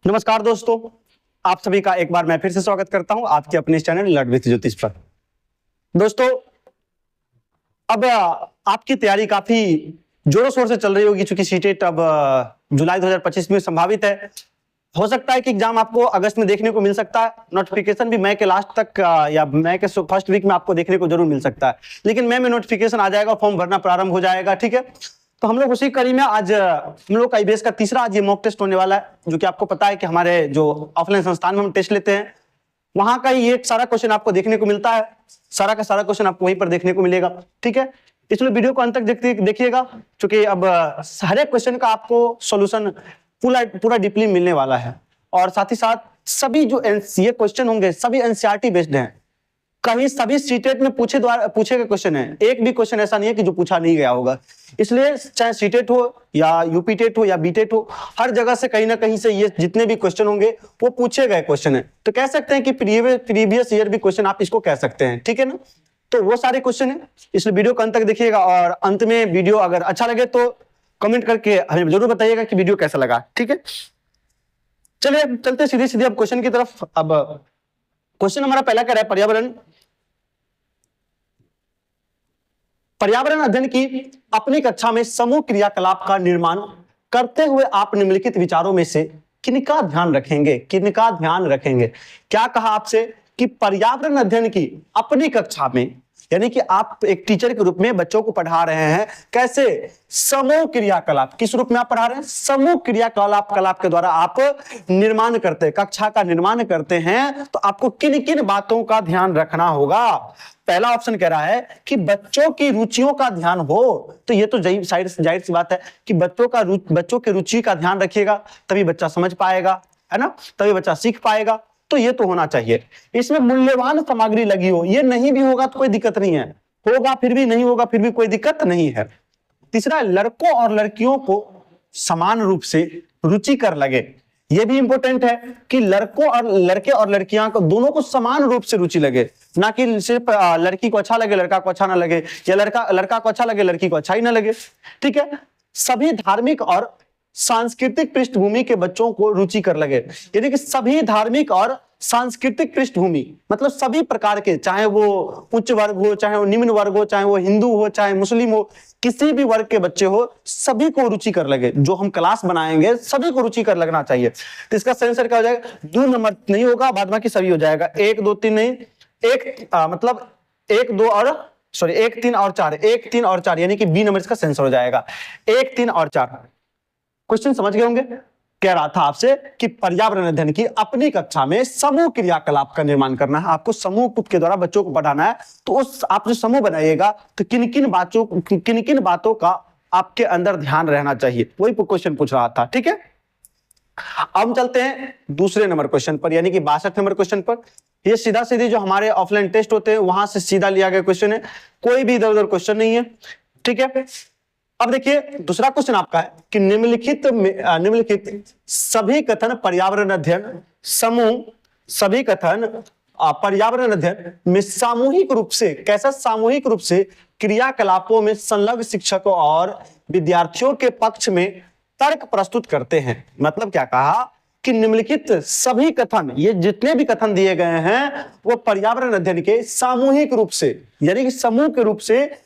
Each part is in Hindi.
नमस्कार दोस्तों, आप सभी का एक बार मैं फिर से स्वागत करता हूं आपके अपने चैनल लर्न विद ज्योतिष पर। दोस्तों, अब आपकी तैयारी काफी जोरों शोर से चल रही होगी, चूंकि सीटेट अब जुलाई 2025 में संभावित है। हो सकता है कि एग्जाम आपको अगस्त में देखने को मिल सकता है, नोटिफिकेशन भी मई के लास्ट तक या मई के फर्स्ट वीक में आपको देखने को जरूर मिल सकता है, लेकिन मई में नोटिफिकेशन आ जाएगा, फॉर्म भरना प्रारंभ हो जाएगा। ठीक है, तो हम लोग उसी कड़ी में आज हम लोग का IBS का तीसरा आज ये मॉक टेस्ट होने वाला है, जो कि आपको पता है कि हमारे जो ऑफलाइन संस्थान में हम टेस्ट लेते हैं वहां का ही एक सारा क्वेश्चन आपको देखने को मिलता है। सारा का सारा क्वेश्चन आपको वहीं पर देखने को मिलेगा। ठीक है, इसलिए वीडियो को अंत तक देखिएगा, क्योंकि अब हर एक क्वेश्चन का आपको सॉल्यूशन पूरा डीपली मिलने वाला है। और साथ ही साथ सभी जो ये क्वेश्चन होंगे सभी NCERT बेस्ड हैं। कहीं सभी सीटेट में पूछे गए क्वेश्चन है, एक भी क्वेश्चन ऐसा नहीं है कि जो पूछा नहीं गया होगा। इसलिए चाहे सीटेट हो या यूपीटेट हो या बीटेट हो, हर जगह से कहीं ना कहीं से ये जितने भी क्वेश्चन होंगे वो पूछे गए क्वेश्चन है। तो कह सकते हैं कि प्रीवियस ईयर भी क्वेश्चन आप इसको कह सकते हैं। ठीक है ना, तो वो सारे क्वेश्चन है, इसलिए वीडियो को अंत तक देखिएगा। और अंत में वीडियो अगर अच्छा लगे तो कमेंट करके हमें जरूर बताइएगा कि वीडियो कैसा लगा। ठीक है, चलिए चलते सीधे अब क्वेश्चन की तरफ। अब क्वेश्चन हमारा पहला कह रहा है, पर्यावरण अध्ययन की अपनी कक्षा में समूह क्रियाकलाप का निर्माण करते हुए आप निम्नलिखित विचारों में से किनका ध्यान रखेंगे? क्या कहा आपसे कि पर्यावरण अध्ययन की अपनी कक्षा में, यानी कि आप एक टीचर के रूप में बच्चों को पढ़ा रहे हैं, कैसे? समूह क्रियाकलाप। किस रूप में आप पढ़ा रहे हैं? समूह क्रियाकलाप के द्वारा आप निर्माण करते हैं, कक्षा का निर्माण करते हैं, तो आपको किन किन बातों का ध्यान रखना होगा? पहला ऑप्शन कह रहा है कि बच्चों की रुचियों का ध्यान हो, तो ये तो जाहिर सी बात है कि बच्चों की रुचि का ध्यान रखिएगा, तभी बच्चा समझ पाएगा, है ना, तभी बच्चा सीख पाएगा। तो ये तो होना चाहिए। इसमें मूल्यवान सामग्री लगी हो, ये नहीं भी होगा तो कोई दिक्कत नहीं है, होगा फिर भी, नहीं होगा फिर भी कोई दिक्कत नहीं है। तीसरा, लड़कों और लड़कियों को समान रूप से रुचिकर लगे। यह भी इंपॉर्टेंट है कि लड़के और लड़कियां को दोनों को समान रूप से रुचि लगे, ना कि सिर्फ लड़की को अच्छा लगे लड़का को अच्छा ना लगे, या लड़का को अच्छा लगे लड़की को अच्छा ही ना लगे। ठीक है, सभी धार्मिक और सांस्कृतिक पृष्ठभूमि के बच्चों को रुचिकर लगे, यानी कि सभी धार्मिक और सांस्कृतिक पृष्ठभूमि मतलब सभी प्रकार के, चाहे वो उच्च वर्ग हो, चाहे वो निम्न वर्ग हो, चाहे वो हिंदू हो, चाहे मुस्लिम हो, किसी भी वर्ग के बच्चे हो, सभी को रुचिकर लगे। जो हम क्लास बनाएंगे सभी को रुचिकर लगना चाहिए। तो इसका सही आंसर क्या हो जाएगा? 2 नंबर नहीं होगा, बाद बाकी सभी हो जाएगा। 1 2 3 नहीं, मतलब 1 2 और 1 3 और 4, 1 3 और 4, यानी कि बी नंबर इसका सही आंसर हो जाएगा। 1 3 और 4 क्वेश्चन समझ गए होंगे। कह रहा था आपसे कि पर्यावरण अध्ययन की अपनी कक्षा में समूह क्रियाकलाप का निर्माण करना है, आपको समूह के द्वारा बच्चों को पढ़ाना है। तो उस आप जो समूह बनाइएगा तो किन किन बातों का आपके अंदर ध्यान रहना चाहिए, वही क्वेश्चन पूछ रहा था। ठीक है, अब हम चलते हैं दूसरे नंबर क्वेश्चन पर, यानी कि 62 नंबर क्वेश्चन पर। ये सीधा सीधी जो हमारे ऑफलाइन टेस्ट होते हैं वहां से सीधा लिया गया क्वेश्चन है, कोई भी इधर उधर क्वेश्चन नहीं है। ठीक है, अब देखिए दूसरा क्वेश्चन आपका है कि निम्नलिखित सभी कथन पर्यावरण अध्ययन समूह, सभी कथन पर्यावरण अध्ययन में सामूहिक रूप से, कैसा सामूहिक रूप से क्रियाकलापों में संलग्न शिक्षकों और विद्यार्थियों के पक्ष में तर्क प्रस्तुत करते हैं। मतलब क्या कहा कि निम्नलिखित सभी कथन, ये जितने भी कथन दिए गए हैं वो पर्यावरण अध्ययन के सामूहिक रूप से, यानी कि समूह के रूप से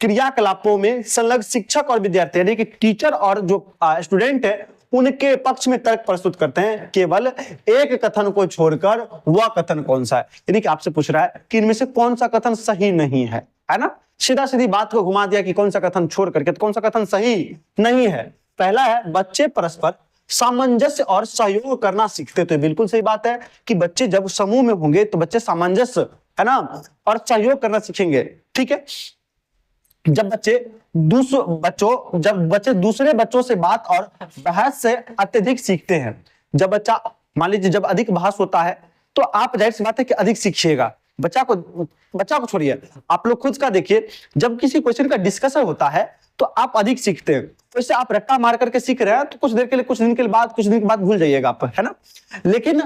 क्रियाकलापों में संलग्न शिक्षक और विद्यार्थी, यानी कि टीचर और जो स्टूडेंट है उनके पक्ष में तर्क प्रस्तुत करते हैं। केवल एक कथन को छोड़कर वह कथन कौन सा है, यानी कि आपसे पूछ रहा है कि इनमें से कौन सा कथन सही नहीं है, है ना। सीधा सीधी बात को घुमा दिया कि कौन सा कथन छोड़ करके, तो कौन सा कथन सही नहीं है। पहला है बच्चे परस्पर सामंजस्य और सहयोग करना सीखते। तो बिल्कुल सही बात है कि बच्चे जब समूह में होंगे तो बच्चे सामंजस्य, है ना, और सहयोग करना सीखेंगे। ठीक है, जब बच्चे दूसरे बच्चों से बात और बहस से अत्यधिक सीखते हैं। जब बच्चा, मान लीजिए जब अधिक बहस होता है तो आप जाहिर सी बात है कि अधिक सीखिएगा। बच्चा को छोड़िए, आप लोग खुद का देखिए, जब किसी क्वेश्चन का डिस्कशन होता है तो आप अधिक सीखते हैं। तो इससे आप रट्टा मार करके सीख रहे हैं तो कुछ दिन के बाद भूल जाइएगा आप, है ना। लेकिन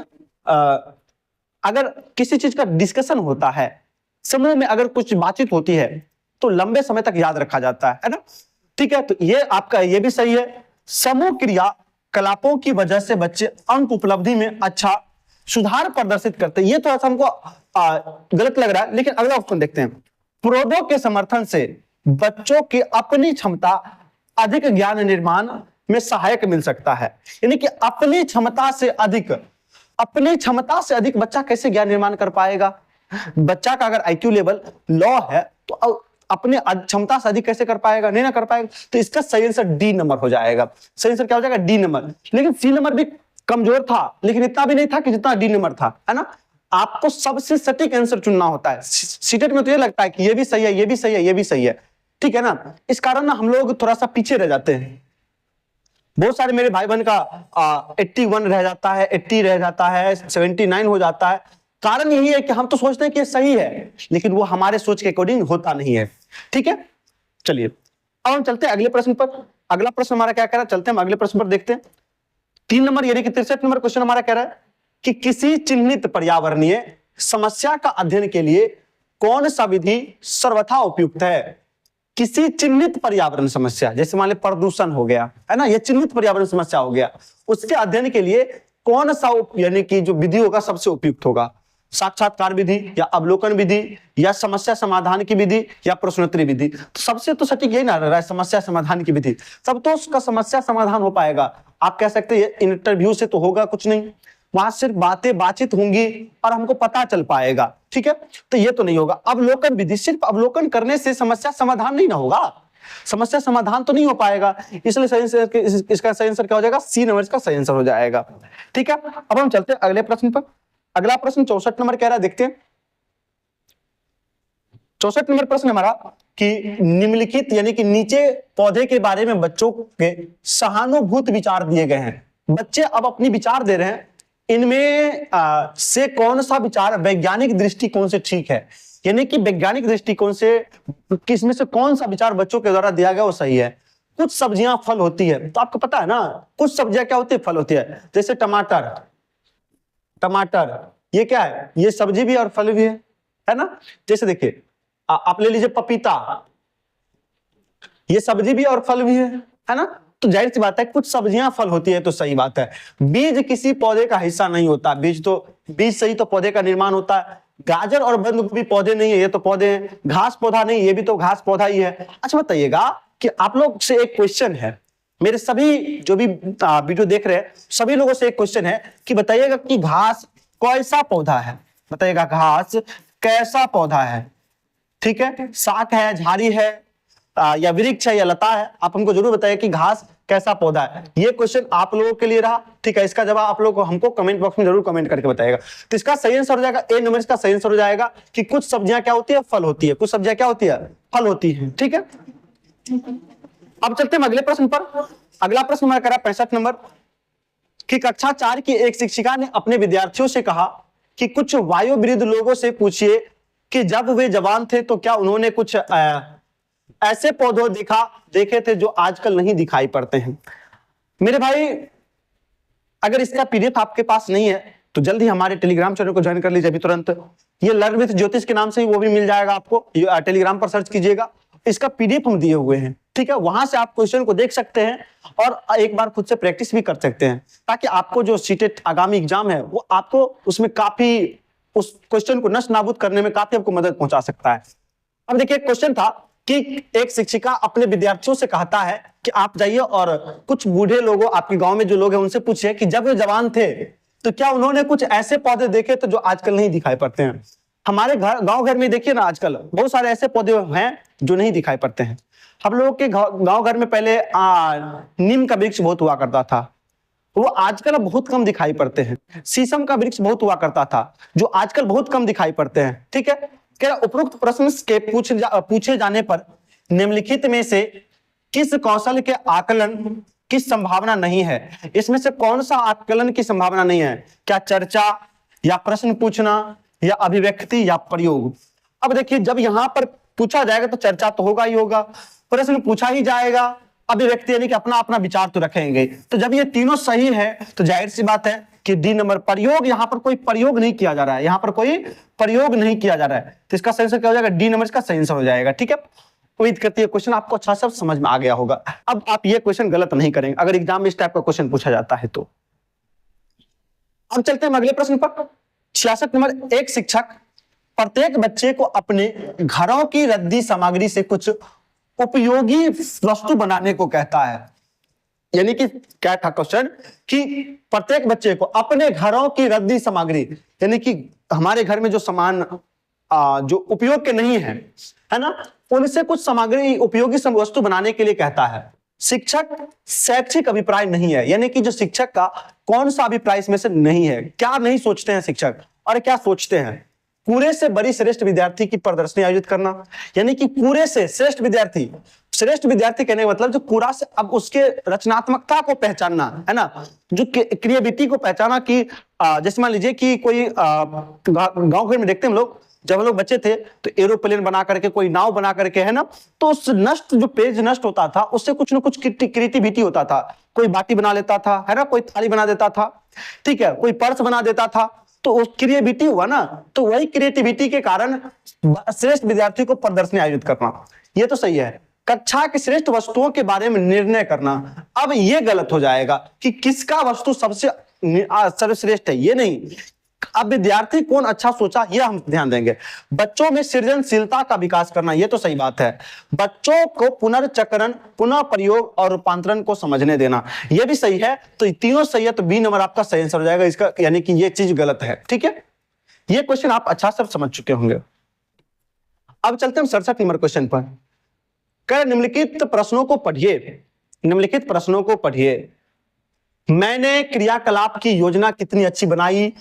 अगर किसी चीज का डिस्कशन होता है, समूह में अगर कुछ बातचीत होती है तो लंबे समय तक याद रखा जाता है ना। ठीक है, तो ये आपका ये भी सही है। समूह क्रिया कलापों की वजह से बच्चे अंक उपलब्धि में अच्छा सुधार प्रदर्शित करते हैं। ये थोड़ा सा हमको गलत लग रहा है, लेकिन अगला ऑप्शन देखते हैं। प्रोदों के समर्थन से बच्चों की अपनी क्षमता अधिक ज्ञान निर्माण में सहायक मिल सकता है। यानी कि अपनी क्षमता से अधिक बच्चा कैसे ज्ञान निर्माण कर पाएगा? बच्चा का अगर आईक्यू लेवल लो है तो अपने क्षमता से अधिक कैसे कर पाएगा? नहीं ना कर पाएगा। तो इसका सही आंसर डी नंबर हो जाएगा। सही आंसर क्या हो जाएगा? D number. लेकिन सी नंबर भी कमजोर था, लेकिन इतना भी नहीं था कि जितना डी नंबर था, है ना। आपको सबसे सटीक आंसर चुनना होता है। सीटेट में तो ये लगता है कि ये भी सही है, ये भी सही है, ये भी सही है, ठीक है ना। इस कारण ना हम लोग थोड़ा सा पीछे रह जाते हैं। बहुत सारे मेरे भाई बहन का 81 रह जाता है, 80 रह जाता है, 79 हो जाता है। कारण यही है कि हम तो सोचते हैं कि ये सही है, लेकिन वो हमारे सोच के अकॉर्डिंग होता नहीं है, ठीक है। चलिए अब हम चलते हैं अगले प्रश्न पर। अगला प्रश्न हमारा क्या कह रहा है, चलते हैं हम अगले प्रश्न पर देखते हैं। 3 नंबर यानी कि 63 नंबर क्वेश्चन हमारा कह रहा है कि किसी चिन्हित पर्यावरणीय समस्या का अध्ययन के लिए कौन सा विधि सर्वथा उपयुक्त है? किसी चिन्हित पर्यावरण समस्या, जैसे मान लीजिए प्रदूषण हो गया, है ना, यह चिन्हित पर्यावरण समस्या हो गया, उसके अध्ययन के लिए कौन सा यानी कि जो विधि होगा सबसे उपयुक्त होगा? साक्षात्कार विधि या अवलोकन विधि या समस्या समाधान की विधि या प्रश्नोत्तरी विधि? तो सबसे तो सटीक यही ना रहा है, समस्या समाधान की विधि। तब तो उसका समस्या समाधान हो पाएगा। आप कह सकते हैं इंटरव्यू से तो होगा कुछ नहीं, वहां सिर्फ बातचीत होंगी और हमको पता चल पाएगा, ठीक है। तो ये तो नहीं होगा। अवलोकन विधि, सिर्फ अवलोकन करने से समस्या समाधान नहीं ना होगा, समस्या समाधान तो नहीं हो पाएगा। इसलिए इसका सही आंसर क्या हो जाएगा? सी नंबर इसका सही आंसर हो जाएगा, ठीक है। अब हम चलते हैं अगले प्रश्न पर। अगला प्रश्न 64 नंबर कह रहा है, देखते हैं 64 नंबर प्रश्न हमारा कि निम्नलिखित यानी कि नीचे पौधे के बारे में बच्चों के सहानुभूत विचार दिए गए हैं। बच्चे अब अपनी विचार दे रहे हैं, इनमें से कौन सा विचार वैज्ञानिक दृष्टिकोण से ठीक है? यानी कि वैज्ञानिक दृष्टिकोण से किसमें से कौन सा विचार बच्चों के द्वारा दिया गया वो सही है। कुछ सब्जियां फल होती है, तो आपको पता है ना, कुछ सब्जियां क्या होती है? फल होती है। जैसे टमाटर, ये क्या है? ये सब्जी भी और फल भी है ना। जैसे देखिए आप ले लीजिए पपीता, ये सब्जी भी और फल भी है ना। तो जाहिर सी बात है कुछ सब्जियां फल होती है तो सही बात है। बीज किसी पौधे का हिस्सा नहीं होता, बीज से ही तो पौधे का निर्माण होता है। गाजर और बंद गोभी पौधे नहीं है, ये तो पौधे हैं। घास पौधा नहीं, ये भी तो घास पौधा ही है। अच्छा बताइएगा कि आप लोग से एक क्वेश्चन है, मेरे सभी जो भी वीडियो देख रहे हैं सभी लोगों से एक क्वेश्चन है कि बताइएगा कि घास कैसा पौधा है? बताइएगा घास कैसा पौधा है, ठीक है। शाक है, झाड़ी है या वृक्ष है या लता है? आप हमको जरूर बताइए कि घास कैसा पौधा है। ये क्वेश्चन आप लोगों के लिए रहा, ठीक है। इसका जवाब आप लोग को हमको कमेंट बॉक्स में जरूर कमेंट करके बताइएगा। तो इसका सही आंसर हो जाएगा ए नंबर, इसका सही आंसर हो जाएगा कि कुछ सब्जियां क्या होती है? फल होती है। कुछ सब्जियां क्या होती है? फल होती है, ठीक है। अब चलते हैं अगले प्रश्न पर। अगला प्रश्न हमारा करा 65 नंबर कि कक्षा 4 की एक शिक्षिका ने अपने विद्यार्थियों से कहा कि कुछ वायोवृद्ध लोगों से पूछिए कि जब वे जवान थे तो क्या उन्होंने कुछ ऐसे पौधे देखे थे जो आजकल नहीं दिखाई पड़ते हैं। मेरे भाई अगर इसका पीडीएफ आपके पास नहीं है तो जल्दी हमारे टेलीग्राम चैनल को ज्वाइन कर लीजिए अभी तुरंत। ये लर्न विद ज्योतिष के नाम से ही वो भी मिल जाएगा आपको, टेलीग्राम पर सर्च कीजिएगा। इसका पीडीएफ हम दिए हुए हैं, ठीक है। वहां से आप क्वेश्चन को देख सकते हैं और एक बार खुद से प्रैक्टिस भी कर सकते हैं, ताकि आपको जो सीटेट आगामी एग्जाम है वो आपको उसमें काफी उस क्वेश्चन को नष्ट नाबूद करने में काफी आपको मदद पहुंचा सकता है। अब देखिए क्वेश्चन था कि एक शिक्षिका अपने विद्यार्थियों से कहता है कि आप जाइए और कुछ बूढ़े लोगों, आपके गांव में जो लोग हैं उनसे पूछिए कि जब वे जवान थे तो क्या उन्होंने कुछ ऐसे पौधे देखे थे जो आजकल नहीं दिखाई पड़ते हैं। हमारे गांव घर में देखिए ना आजकल बहुत सारे ऐसे पौधे हैं जो नहीं दिखाई पड़ते हैं। हम लोगों के गांव घर में पहले नीम का वृक्ष बहुत हुआ करता था, वो आजकल बहुत कम दिखाई पड़ते हैं। शीशम का वृक्ष बहुत हुआ करता था जो आजकल बहुत कम दिखाई पड़ते हैं, ठीक है। क्या उपरोक्त प्रश्न के पूछे जाने पर निम्नलिखित में से किस कौशल के आकलन की संभावना नहीं है? इसमें से कौन सा आकलन की संभावना नहीं है? क्या चर्चा या प्रश्न पूछना या अभिव्यक्ति या प्रयोग? अब देखिए जब यहां पर पूछा जाएगा तो चर्चा तो होगा ही होगा, प्रश्न पूछा ही जाएगा, अभिव्यक्ति यानी कि अपना अपना विचार तो रखेंगे। तो जब ये तीनों सही है तो जाहिर सी बात है कि डी नंबर प्रयोग, यहां पर कोई प्रयोग नहीं किया जा रहा है, यहां पर कोई प्रयोग नहीं किया जा रहा है। तो इसका सही आंसर क्या हो जाएगा? डी नंबर इसका सही आंसर हो जाएगा, ठीक है। उम्मीद करती है क्वेश्चन आपको अच्छा सब समझ में आ गया होगा। अब आप ये क्वेश्चन गलत नहीं करेंगे अगर एग्जाम में इस टाइप का क्वेश्चन पूछा जाता है तो। अब चलते हैं अगले प्रश्न पर। 66 नंबर, एक शिक्षक प्रत्येक बच्चे को अपने घरों की रद्दी सामग्री से कुछ उपयोगी वस्तु बनाने को कहता है। यानी कि क्या था क्वेश्चन कि प्रत्येक बच्चे को अपने घरों की रद्दी सामग्री, यानी कि हमारे घर में जो सामान जो उपयोग के नहीं है ना, उनसे कुछ सामग्री उपयोगी वस्तु बनाने के लिए कहता है। शिक्षक शैक्षिक अभिप्राय नहीं है, यानी कि जो शिक्षक का कौन सा अभिप्राय इसमें से नहीं है, क्या नहीं सोचते हैं शिक्षक और क्या सोचते हैं। पूरे से बड़ी श्रेष्ठ विद्यार्थी की प्रदर्शनी आयोजित करना, यानी कि पूरे से श्रेष्ठ विद्यार्थी, श्रेष्ठ विद्यार्थी कहने का मतलब जो पूरा से अब उसके रचनात्मकता को पहचानना है ना, जो क्रिएटिविटी को पहचाना कि जैसे मान लीजिए कि कोई गांव घर में देखते हैं हम लोग, जब हम लोग बच्चे थे तो एरोप्लेन बना करके, कोई नाव बना करके, है ना, तो उस नष्ट जो पेज नष्ट होता था उससे कुछ ना कुछ क्रिएटिविटी होता था। कोई बाटी बना लेता था, है ना, कोई थाली बना देता था, ठीक है, कोई पर्स बना देता था, तो उस क्रिएटिविटी हुआ ना, तो वही क्रिएटिविटी के कारण श्रेष्ठ विद्यार्थी को प्रदर्शनी आयोजित करना, ये तो सही है। कक्षा की श्रेष्ठ वस्तुओं के बारे में निर्णय करना, अब ये गलत हो जाएगा कि किसका वस्तु सबसे सर्वश्रेष्ठ है, ये नहीं। अब विद्यार्थी कौन अच्छा सोचा ये हम ध्यान देंगे। बच्चों में सृजनशीलता का विकास करना, ये तो सही बात है। बच्चों को पुनर्चक्रण, पुनः प्रयोग और रूपांतरण को समझने देना, ये भी सही है। तो तीनों सही है, तो बी नंबर आपका सही आंसर हो जाएगा इसका, यानी कि ये चीज गलत है। ठीक है, ये क्वेश्चन आप अच्छा सब समझ चुके होंगे। अब चलते हैं 67 नंबर क्वेश्चन पर। कर निम्नलिखित प्रश्नों को पढ़िए, निम्नलिखित प्रश्नों को पढ़िए। मैंने क्रियाकलाप की योजना कितनी अच्छी बनाई,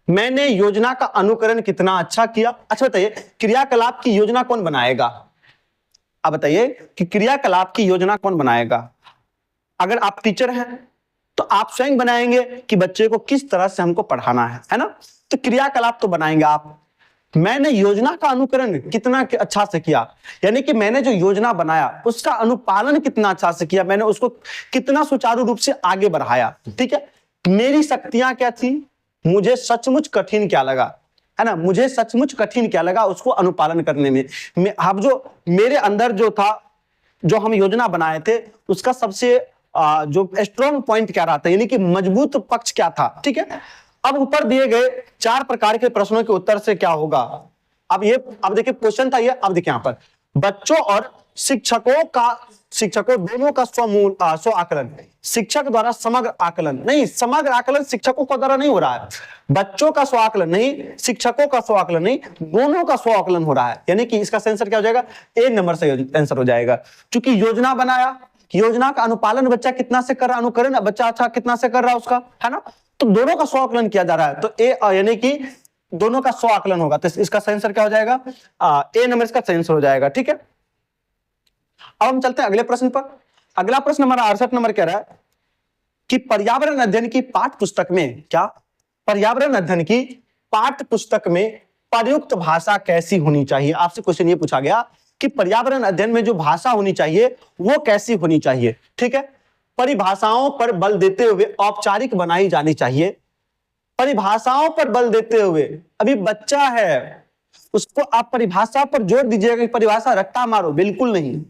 मैंने योजना का अनुकरण कितना अच्छा किया। अच्छा बताइए, क्रियाकलाप की योजना कौन बनाएगा? अब बताइए कि क्रियाकलाप की योजना कौन बनाएगा? अगर आप टीचर हैं तो आप स्वयं बनाएंगे कि बच्चे को किस तरह से हमको पढ़ाना है ना, तो क्रियाकलाप तो बनाएंगे आप। मैंने योजना का अनुकरण कितना अच्छा से किया, यानी कि मैंने जो योजना बनाया उसका अनुपालन कितना अच्छा से किया, मैंने उसको कितना सुचारू रूप से आगे बढ़ाया। ठीक है, मेरी शक्तियां क्या थी, मुझे सचमुच कठिन क्या लगा, है ना, मुझे सचमुच कठिन क्या लगा उसको अनुपालन करने में। अब जो मेरे अंदर जो था, जो हम योजना बनाए थे, उसका सबसे जो स्ट्रॉन्ग पॉइंट क्या रहा था, यानी कि मजबूत पक्ष क्या था। ठीक है, अब ऊपर दिए गए 4 प्रकार के प्रश्नों के उत्तर से क्या होगा। अब देखिए क्वेश्चन था ये, अब देखिए यहां पर बच्चों और शिक्षकों दोनों का स्व आकलन, शिक्षक द्वारा समग्र आकलन नहीं, समग्र आकलन शिक्षकों के द्वारा नहीं हो रहा है, बच्चों का स्व आकलन नहीं, शिक्षकों का स्व आकलन नहीं, दोनों का स्व आकलन हो रहा है। यानी कि इसका आंसर क्या हो जाएगा, ए नंबर से आंसर हो जाएगा। क्योंकि योजना बनाया, योजना का अनुपालन बच्चा कितना से कर रहा, अनुकरण बच्चा अच्छा कितना से कर रहा उसका, है ना, तो दोनों का स्व आकलन किया जा रहा है, तो ए यानी कि दोनों का स्व आकलन होगा, तो इसका आंसर क्या हो जाएगा, ए नंबर इसका आंसर हो जाएगा। ठीक है, अब हम चलते हैं अगले प्रश्न पर। अगला प्रश्न हमारा 68 नंबर कह रहा है कि पर्यावरण अध्ययन की पाठ्य पुस्तक में, क्या पर्यावरण अध्ययन की पाठ्य पुस्तक में प्रयुक्त भाषा कैसी होनी चाहिए। आपसे क्वेश्चन ये पूछा गया कि पर्यावरण अध्ययन में जो भाषा होनी चाहिए वो कैसी होनी चाहिए। ठीक है, परिभाषाओं पर बल देते हुए औपचारिक बनाई जानी चाहिए। परिभाषाओं पर बल देते हुए, अभी बच्चा है उसको आप परिभाषा पर जोर दीजिएगा कि परिभाषा रट्टा मारो, बिल्कुल नहीं।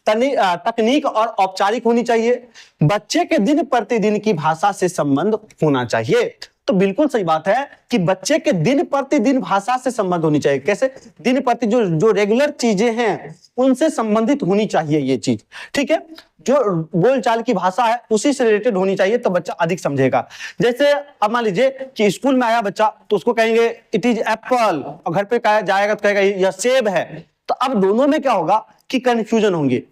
तकनीक और औपचारिक होनी चाहिए। बच्चे के दिन प्रतिदिन की भाषा से संबंध होना चाहिए, तो बिल्कुल सही बात है कि बच्चे के दिन प्रतिदिन भाषा से संबंध होनी चाहिए। कैसे, दिन प्रति जो रेगुलर चीजें हैं उनसे संबंधित होनी चाहिए ये चीज। ठीक है, जो बोलचाल की भाषा है उसी से रिलेटेड होनी चाहिए, तो बच्चा अधिक समझेगा। जैसे अब मान लीजिए कि स्कूल में आया बच्चा तो उसको कहेंगे इट इज एप्पल, और घर पे कहा जाएगा तो कहेगा यह सेब है, तो अब दोनों में क्या होगा कि कंफ्यूजन होंगे।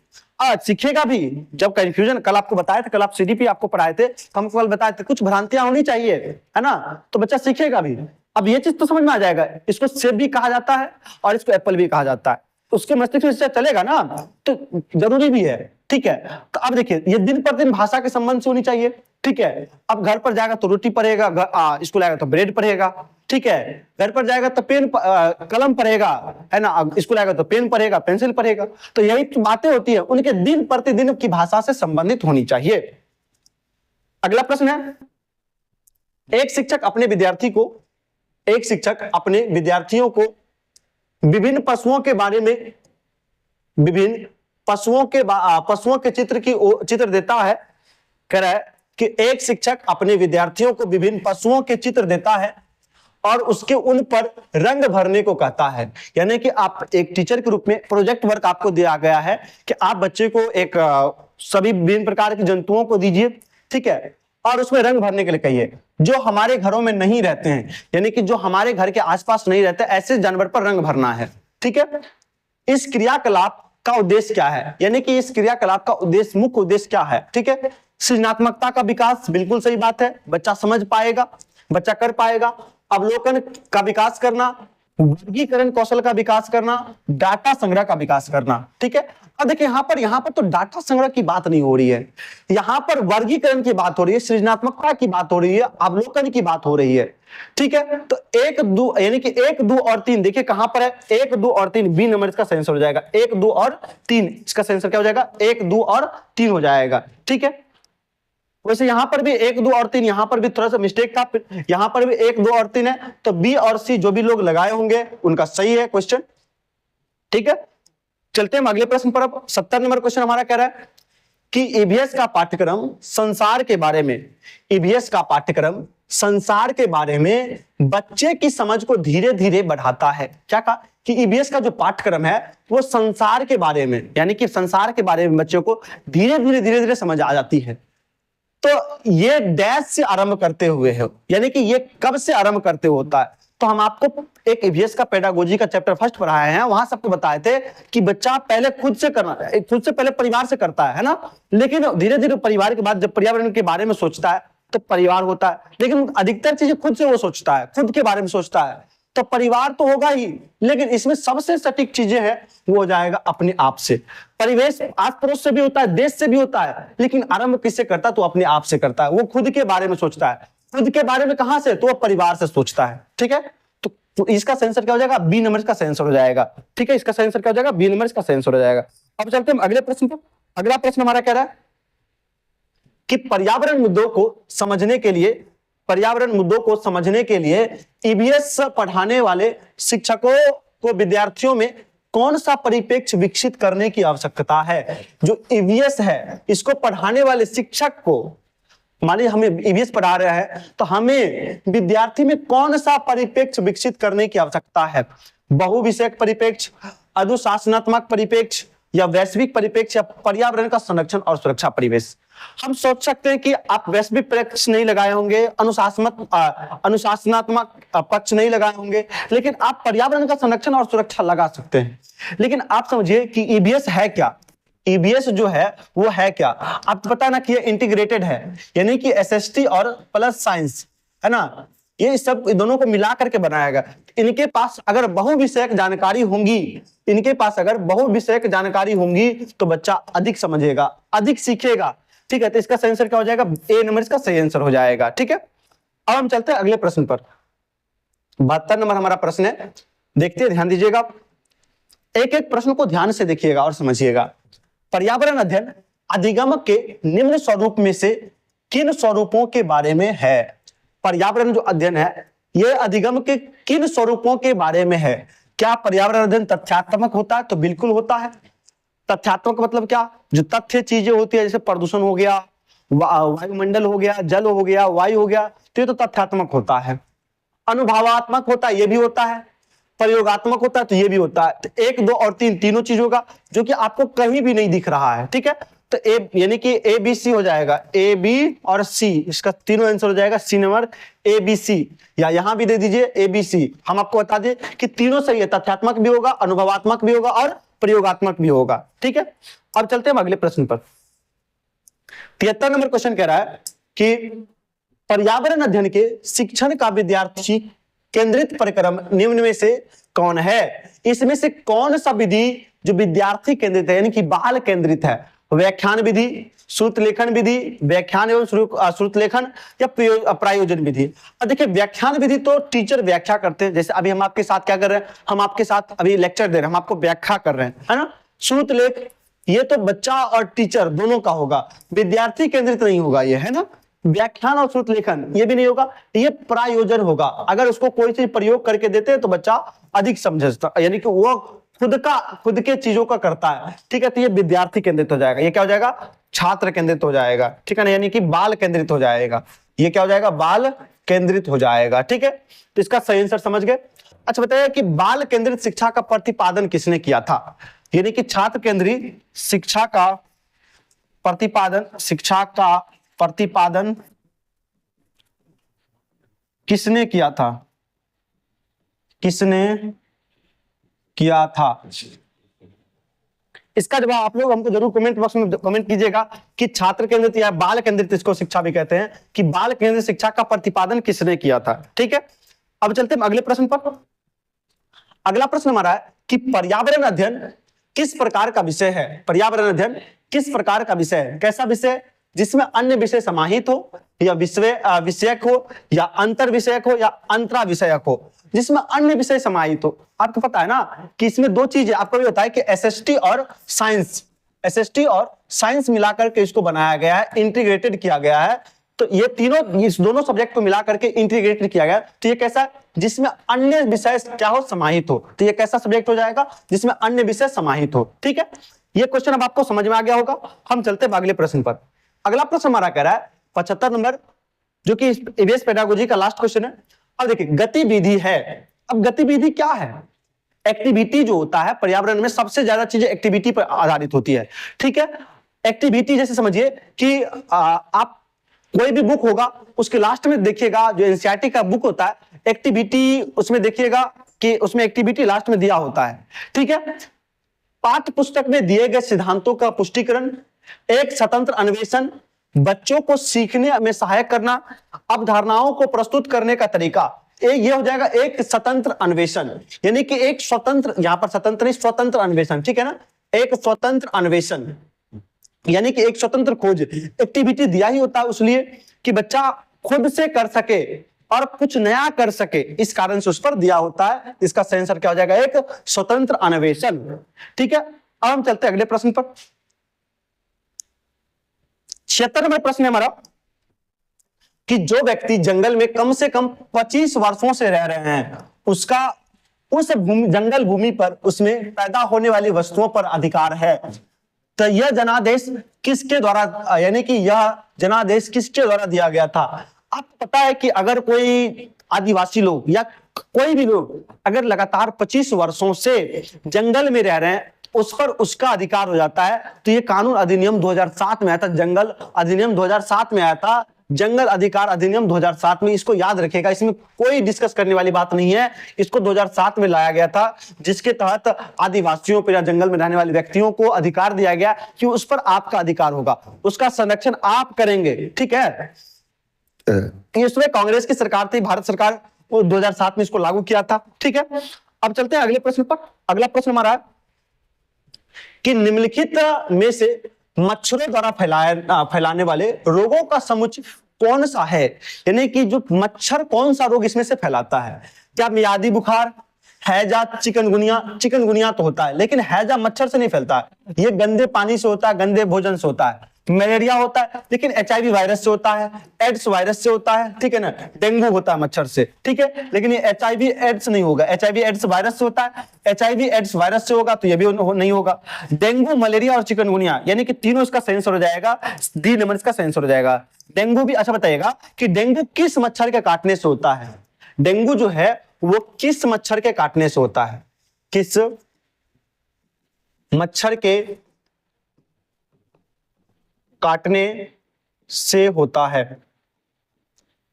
सीखेगा भी, जब कंफ्यूजन, कल आपको बताए थे, कल आप सीडीपी आपको पढ़ाए थे, हमको कल बताए थे कुछ भ्रांतियां होनी चाहिए, है ना, तो बच्चा सीखेगा भी। अब ये चीज तो समझ में आ जाएगा, इसको सेब भी कहा जाता है और इसको एप्पल भी कहा जाता है, उसके मस्तिष्क में चलेगा ना, तो जरूरी भी है। ठीक है, तो अब देखिए ये दिन प्रतिदिन भाषा के संबंध से होनी चाहिए। ठीक है, अब घर पर जाएगा तो रोटी पढ़ेगा, स्कूल आएगा तो ब्रेड पढ़ेगा। ठीक है, घर पर जाएगा तो पेन कलम पढ़ेगा, है ना, स्कूल आएगा तो पेन पढ़ेगा, पेंसिल पढ़ेगा, तो यही बातें होती है, उनके दिन प्रतिदिन की भाषा से संबंधित होनी चाहिए। अगला प्रश्न है, एक शिक्षक अपने विद्यार्थियों को विभिन्न पशुओं के बारे में विभिन्न पशुओं के चित्र देता है। कह रहा है कि एक शिक्षक अपने विद्यार्थियों को विभिन्न पशुओं के चित्र देता है और उसके उन पर रंग भरने को कहता है। यानी कि आप एक टीचर के रूप में प्रोजेक्ट वर्क आपको दिया गया है कि आप बच्चे को एक सभी विभिन्न प्रकार के जंतुओं को दीजिए, ठीक है, और उसमें रंग भरने के लिए कहिए जो हमारे घरों में नहीं रहते हैं, यानी कि जो हमारे घर के आसपास नहीं रहते, ऐसे जानवर पर रंग भरना है, ठीक है। इस क्रियाकलाप का उद्देश्य क्या है, यानी कि इस क्रियाकलाप का उद्देश्य, मुख्य उद्देश्य क्या है, ठीक है। सृजनात्मकता का विकास, बिल्कुल सही बात है, बच्चा समझ पाएगा, बच्चा कर पाएगा। अवलोकन का विकास करना, वर्गीकरण कौशल का विकास करना, डाटा संग्रह का विकास करना, ठीक है। अब देखिए यहाँ पर तो डाटा संग्रह की बात नहीं हो रही है, यहाँ पर वर्गीकरण की बात हो रही है, सृजनात्मकता की बात हो रही है, अवलोकन की बात हो रही है, ठीक है। तो 1, 2 यानी कि 1, 2 और 3 देखिए कहां पर है, 1, 2 और 3 बी नंबर इसका सही आंसर हो जाएगा। 1, 2 और 3 इसका सही आंसर क्या हो जाएगा, 1, 2 और 3 हो जाएगा, ठीक है। वैसे यहां पर भी 1, 2 और 3, यहां पर भी थोड़ा सा मिस्टेक था, यहां पर भी 1, 2 और 3 है, तो बी और सी जो भी लोग लगाए होंगे उनका सही है क्वेश्चन, ठीक है। चलते हैं अगले प्रश्न पर। अब 70 नंबर क्वेश्चन हमारा कह रहा है कि ईवीएस का पाठ्यक्रम संसार के बारे में, ईवीएस का पाठ्यक्रम संसार के बारे में बच्चे की समझ को धीरे धीरे बढ़ाता है। क्या कहा कि ईवीएस का जो पाठ्यक्रम है वो संसार के बारे में, यानी कि संसार के बारे में बच्चों को धीरे धीरे समझ आ जाती है। तो ये डैश से आरंभ करते हुए है, यानी कि ये कब से आरंभ करते होता है। तो हम आपको एक ईवीएस का पेडागोजी का चैप्टर फर्स्ट पढ़ाए हैं, वहां सबको बताए थे कि बच्चा पहले खुद से पहले परिवार से करता है ना, लेकिन धीरे धीरे परिवार के बाद जब पर्यावरण के बारे में सोचता है तो परिवार होता है, लेकिन अधिकतर चीजें खुद से वो सोचता है, खुद के बारे में सोचता है, तो परिवार तो होगा ही, लेकिन इसमें सबसे सटीक चीजें हैं वो हो जाएगा अपने आप से। परिवेश आस पड़ोस से भी होता है, देश से भी होता है, लेकिन आरंभ किससे करता है, तो अपने आप से करता है, वो खुद के बारे में सोचता है। खुद के बारे में कहां से, तो वो परिवार से सोचता है, ठीक है। तो इसका आंसर क्या हो जाएगा, बी नंबर का आंसर हो जाएगा, ठीक है। इसका आंसर क्या हो जाएगा, बी नंबर का आंसर हो जाएगा। अब चलते हैं अगले प्रश्न पर। अगला प्रश्न हमारा कह रहा है कि पर्यावरण मुद्दों को समझने के लिए ईवीएस पढ़ाने वाले शिक्षकों को विद्यार्थियों में कौन सा परिप्रेक्ष्य विकसित करने की आवश्यकता है। जो ईवीएस है इसको पढ़ाने वाले शिक्षक को, मान लीजिए हमें ईवीएस पढ़ा रहा है तो हमें विद्यार्थी में कौन सा परिप्रेक्ष्य विकसित करने की आवश्यकता है। बहुविषयक परिप्रेक्ष्य, अनुशासनात्मक परिप्रेक्ष्य, या वैश्विक परिप्रेक्ष्य, या पर्यावरण का संरक्षण और सुरक्षा परिवेश। हम सोच सकते हैं कि आप वैश्विक परिप्रेक्ष्य नहीं लगाए होंगे, अनुशासनात्मक पक्ष नहीं लगाए होंगे, लेकिन आप पर्यावरण का संरक्षण और सुरक्षा लगा सकते हैं। लेकिन आप समझिए कि ईवीएस है क्या, ईवीएस जो है वो है क्या, आपको पता ना कि ये इंटीग्रेटेड है, यानी कि एसएसटी और प्लस साइंस है ना, ये सब दोनों को मिला करके बनाया गया। इनके पास अगर बहुविषयक जानकारी होंगी, तो बच्चा अधिक समझेगा, अधिक सीखेगा, ठीक है। तो इसका सही आंसर क्या हो जाएगा, ए नंबर इसका सही आंसर हो जाएगा, ठीक है। अब हम चलते हैं अगले प्रश्न पर। 72 नंबर हमारा प्रश्न है, देखते हैं, ध्यान दीजिएगा, एक एक प्रश्न को ध्यान से देखिएगा और समझिएगा। पर्यावरण अध्ययन अधिगम के निम्न स्वरूप में से किन स्वरूपों के बारे में है। पर्यावरण जो अध्ययन है यह अधिगम के किन स्वरूपों के बारे में है। क्या पर्यावरण अध्ययन तथ्यात्मक होता है, तो बिल्कुल होता है। तथ्यात्मक मतलब क्या, जो तथ्य चीजें होती है, जैसे प्रदूषण हो गया, वायुमंडल हो गया, जल हो गया, वायु हो गया, तो ये तो तथ्यात्मक होता है। अनुभवात्मक होता है, ये भी होता है। प्रयोगात्मक होता है, तो ये भी होता है। तो 1, 2 और 3 तीनों चीजों का जो कि आपको कहीं भी नहीं दिख रहा है, ठीक है। तो ए यानी कि ए बी सी हो जाएगा, ए बी और सी, इसका तीनों आंसर हो जाएगा सी नंबर, ए बी सी, या यहां भी दे दीजिए ए बी सी। हम आपको बता दें कि तीनों सही है, तथ्यात्मक भी होगा, अनुभवात्मक भी होगा और प्रयोगात्मक भी होगा, ठीक है। अब चलते हैं अगले प्रश्न पर। 73 नंबर क्वेश्चन कह रहा है कि पर्यावरण अध्ययन के शिक्षण का विद्यार्थी केंद्रित परिक्रम निम्न में से कौन है। इसमें से कौन सा विधि जो विद्यार्थी केंद्रित है, यानी कि बाल केंद्रित है। व्याख्यान विधि, श्रुत लेखन विधि, व्याख्यान एवं श्रुत लेखन, या प्रायोजन विधि। अब देखिए व्याख्यान विधि तो टीचर व्याख्या करते हैं, जैसे अभी हम आपके साथ क्या कर रहे हैं, हम आपके साथ अभी लेक्चर दे रहे हैं, हम आपको व्याख्या कर रहे हैं, है ना। श्रुत लेख ये तो बच्चा और टीचर दोनों का होगा, विद्यार्थी केंद्रित नहीं होगा ये, है ना। व्याख्यान और श्रुत लेखन ये भी नहीं होगा, ये प्रायोजन होगा। अगर उसको कोई चीज प्रयोग करके देते हैं तो बच्चा अधिक समझता, यानी कि वो खुद के चीजों का करता है, ठीक है, तो ये विद्यार्थी केंद्रित हो जाएगा। ये क्या हो जाएगा? छात्र केंद्रित हो जाएगा, ठीक है ना, यानी कि बाल केंद्रित हो जाएगा। ये क्या हो जाएगा? बाल केंद्रित हो जाएगा, ठीक है। तो इसका सही आंसर समझ गए। अच्छा बताइए कि बाल केंद्रित शिक्षा का प्रतिपादन किसने किया था? यानी कि छात्र केंद्रित शिक्षा का प्रतिपादन किसने किया था? इसका जवाब आप लोग हमको जरूर कमेंट बॉक्स में कमेंट कीजिएगा कि छात्र केंद्रित या बाल केंद्रित, इसको शिक्षा भी कहते हैं, कि बाल केंद्रित शिक्षा का प्रतिपादन किसने किया था, ठीक है। अब चलते हैं अगले प्रश्न पर। अगला प्रश्न हमारा है कि पर्यावरण अध्ययन किस प्रकार का विषय है? पर्यावरण अध्ययन किस प्रकार का विषय है? कैसा विषय? जिसमें अन्य विषय समाहित हो, या विषयक हो, या अंतर विषयक हो, या अंतरा विषयक हो। जिसमें अन्य विषय समाहित हो। आपको पता है ना कि इसमें दो चीजें आपको भी बताया कि एसएसटी और साइंस मिलाकर के इसको बनाया गया है, इंटीग्रेटेड किया गया है। तो ये तीनों, इस दोनों सब्जेक्ट को मिलाकर के इंटीग्रेटेड किया गया। तो ये कैसा? जिसमें अन्य विषय क्या हो? समाहित हो। तो ये कैसा सब्जेक्ट हो जाएगा? जिसमें अन्य विषय समाहित हो, ठीक है। ये क्वेश्चन अब आपको समझ में आ गया होगा। हम चलते हैं अगले प्रश्न पर। अगला प्रश्न हमारा कह रहा है 75 नंबर, जो कि ईवीएस पेडागोजी का लास्ट क्वेश्चन है। अब देखिए, गतिविधि है। अब गतिविधि क्या है? एक्टिविटी जो होता है पर्यावरण में, सबसे ज्यादा चीजें एक्टिविटी पर आधारित होती है, ठीक है। एक्टिविटी जैसे समझिए कि आप कोई भी बुक होगा, उसके लास्ट में देखिएगा, जो एनसीईआरटी का बुक होता है, एक्टिविटी उसमें देखिएगा कि उसमें एक्टिविटी लास्ट में दिया होता है, ठीक है। पाठ्य पुस्तक में दिए गए सिद्धांतों का पुष्टिकरण, एक स्वतंत्र अन्वेषण, बच्चों को सीखने में सहायक करना, अवधारणाओं को प्रस्तुत करने का तरीका। ये हो जाएगा एक स्वतंत्र अन्वेषण, यानी कि एक स्वतंत्र, यहां पर स्वतंत्र नहीं, स्वतंत्र अन्वेषण, ठीक है ना। एक स्वतंत्र अन्वेषण यानी कि एक स्वतंत्र खोज। एक्टिविटी दिया ही होता है इसलिए कि बच्चा खुद से कर सके और कुछ नया कर सके, इस कारण से उस पर दिया होता है। इसका सही आंसर क्या हो जाएगा? एक स्वतंत्र अन्वेषण, ठीक है। अब हम चलते हैं अगले प्रश्न पर। 76 नंबर प्रश्न है हमारा कि जो व्यक्ति जंगल में कम से कम 25 वर्षों से रह रहे हैं, उसका उस जंगल भूमि पर उसमें पैदा होने वाली वस्तुओं पर अधिकार है। तो यह जनादेश किसके द्वारा, यानी कि यह जनादेश किसके द्वारा दिया गया था? आपको पता है कि अगर कोई आदिवासी लोग या कोई भी लोग अगर लगातार 25 वर्षों से जंगल में रह रहे हैं, उस पर उसका अधिकार हो जाता है। तो ये कानून अधिनियम 2007 में आया था, जंगल अधिनियम 2007 में आया था, जंगल अधिकार अधिनियम 2007 में। इसको याद रखेगा, इसमें कोई डिस्कस करने वाली बात नहीं है। इसको 2007 में लाया गया था, जिसके तहत आदिवासियों पर या जंगल में रहने वाले व्यक्तियों को अधिकार दिया गया कि उस पर आपका अधिकार होगा, उसका संरक्षण आप करेंगे, ठीक है। इसमें कांग्रेस की सरकार थी, भारत सरकार, वो 2007 में इसको लागू किया था, ठीक है। अब चलते हैं अगले प्रश्न पर। अगला प्रश्न हमारा है कि निम्नलिखित में से मच्छरों द्वारा फैलाने वाले रोगों का समुच्चय कौन सा है? यानी कि जो मच्छर कौन सा रोग इसमें से फैलाता है? क्या मियादी बुखार, हैजा, चिकनगुनिया तो होता है, लेकिन हैजा मच्छर से नहीं फैलता है, ये गंदे पानी से होता है, गंदे भोजन से होता है। मलेरिया होता है, लेकिन एचआईवी वायरस से होता है, एड्स वायरस से होता है, ठीक है ना। डेंगू होता है मच्छर से, ठीक है, लेकिन ये एचआईवी एड्स नहीं होगा। एचआईवी एड्स वायरस से होता है, एचआईवी एड्स वायरस से होगा तो ये भी नहीं होगा। डेंगू, मलेरिया और चिकनगुनिया, यानी कि तीनों इसका सही आंसर हो जाएगा। डी नंबर इसका सही आंसर हो जाएगा। डेंगू भी। अच्छा बताइएगा कि डेंगू किस मच्छर के काटने से होता है? डेंगू जो है वो किस मच्छर के काटने से होता है? किस मच्छर के काटने से होता है,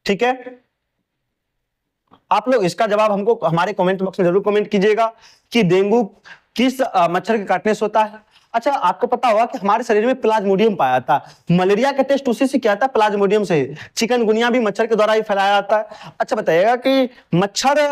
ठीक है। आप लोग इसका जवाब हमको हमारे कमेंट बॉक्स में जरूर कमेंट कीजिएगा कि डेंगू किस मच्छर के काटने से होता है। अच्छा, आपको पता होगा कि हमारे शरीर में प्लाज्मोडियम पाया था, मलेरिया का टेस्ट उसी से किया था, प्लाज्मोडियम से। चिकनगुनिया भी मच्छर के द्वारा ही फैलाया जाता है। अच्छा बताइएगा कि मच्छर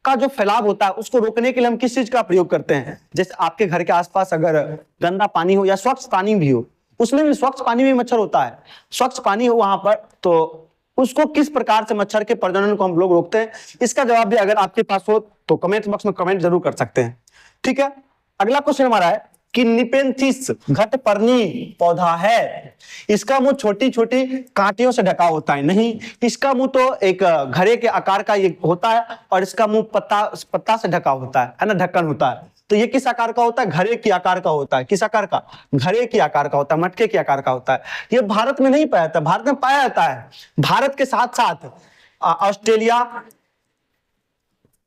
का जो फैलाव होता है उसको रोकने के लिए हम किस चीज का प्रयोग करते हैं? जैसे आपके घर के आसपास अगर गंदा पानी हो या स्वच्छ पानी भी हो, उसमें भी स्वच्छ पानी में मच्छर होता है, स्वच्छ पानी हो वहां पर, तो उसको किस प्रकार से मच्छर के प्रजनन को हम लोग रोकते हैं? इसका जवाब भी अगर आपके पास हो तो कमेंट बॉक्स में कमेंट जरूर कर सकते हैं, ठीक है। अगला क्वेश्चन हमारा है कि निपेंथिस घटपर्णी पौधा है, इसका मुंह छोटी छोटी कांटियों से ढका होता है। नहीं, इसका मुंह तो एक घड़े के आकार का ये होता है और इसका मुंह पत्ता से ढका होता है ना, ढक्कन होता है। तो ये किस आकार का होता है? घड़े की आकार का होता है। किस आकार का? घड़े की आकार का होता है, मटके के आकार का होता है। ये भारत में नहीं पाया जाता, भारत में पाया जाता है। भारत के साथ साथ